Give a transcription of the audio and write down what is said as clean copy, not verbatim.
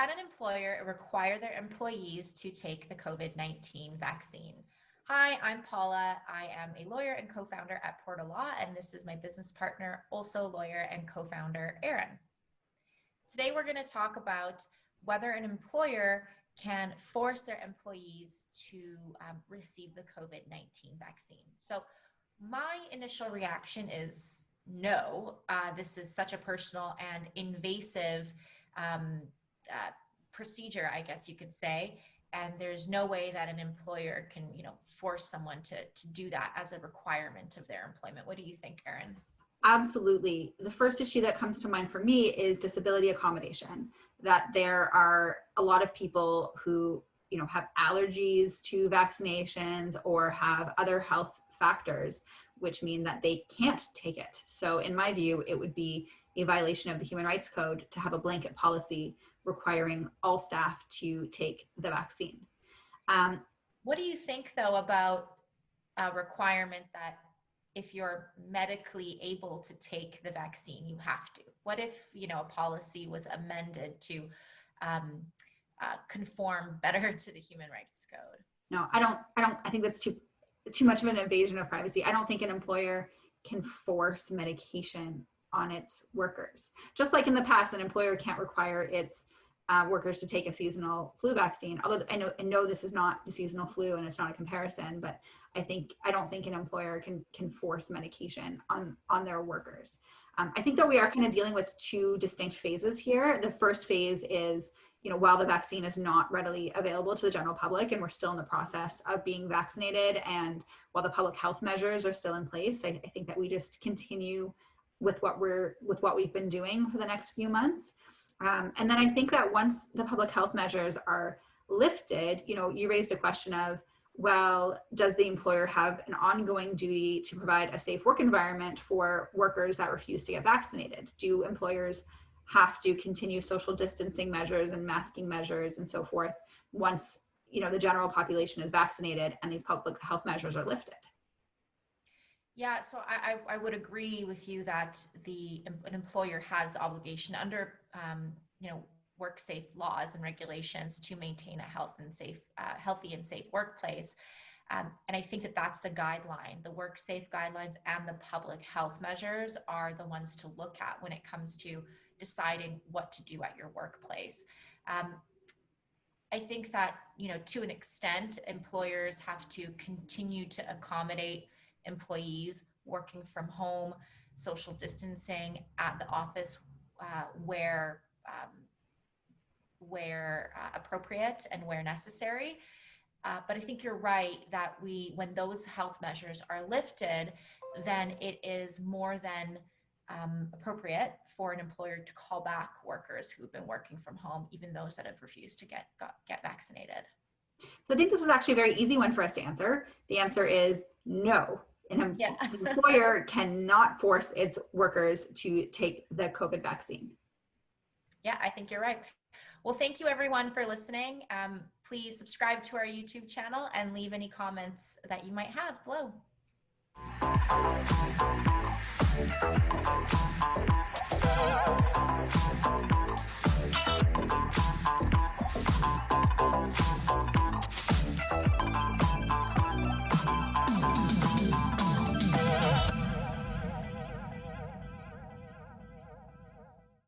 Can an employer require their employees to take the COVID-19 vaccine? Hi, I'm Paula. I am a lawyer and co-founder at Porta Law, and this is my business partner, also lawyer and co-founder, Erin. Today, we're going to talk about whether an employer can force their employees to receive the COVID-19 vaccine. So my initial reaction is no. This is such a personal and invasive procedure, I guess you could say, and there's no way that an employer can, force someone to do that as a requirement of their employment. What do you think, Erin? Absolutely. The first issue that comes to mind for me is disability accommodation, that there are a lot of people who, have allergies to vaccinations or have other health factors, which mean that they can't take it. So in my view, it would be a violation of the Human Rights Code to have a blanket policy requiring all staff to take the vaccine. What do you think, though, about a requirement that if you're medically able to take the vaccine, you have to? What if, a policy was amended to conform better to the Human Rights Code? No, I think that's too much of an invasion of privacy. I don't think an employer can force medication on its workers. Just like in the past, an employer can't require its workers to take a seasonal flu vaccine. Although I know this is not the seasonal flu and it's not a comparison, but I don't think an employer can force medication on their workers. I think that we are kind of dealing with two distinct phases here. The first phase is, while the vaccine is not readily available to the general public and we're still in the process of being vaccinated, and while the public health measures are still in place, I think that we just continue with what we've been doing for the next few months. And then I think that once the public health measures are lifted, you raised a question of, well, does the employer have an ongoing duty to provide a safe work environment for workers that refuse to get vaccinated? Do employers have to continue social distancing measures and masking measures and so forth once, the general population is vaccinated and these public health measures are lifted? Yeah, so I would agree with you that an employer has the obligation under work safe laws and regulations to maintain a healthy and safe workplace. And I think that that's the guideline. The work safe guidelines and the public health measures are the ones to look at when it comes to deciding what to do at your workplace. I think that, to an extent, employers have to continue to accommodate employees working from home, social distancing at the office where appropriate and where necessary. But I think you're right that when those health measures are lifted, then it is more than appropriate for an employer to call back workers who've been working from home, even those that have refused to get vaccinated. So I think this was actually a very easy one for us to answer. The answer is no. An employer cannot force its workers to take the COVID vaccine. Yeah, I think you're right. Well, thank you everyone for listening. Please subscribe to our YouTube channel and leave any comments that you might have below.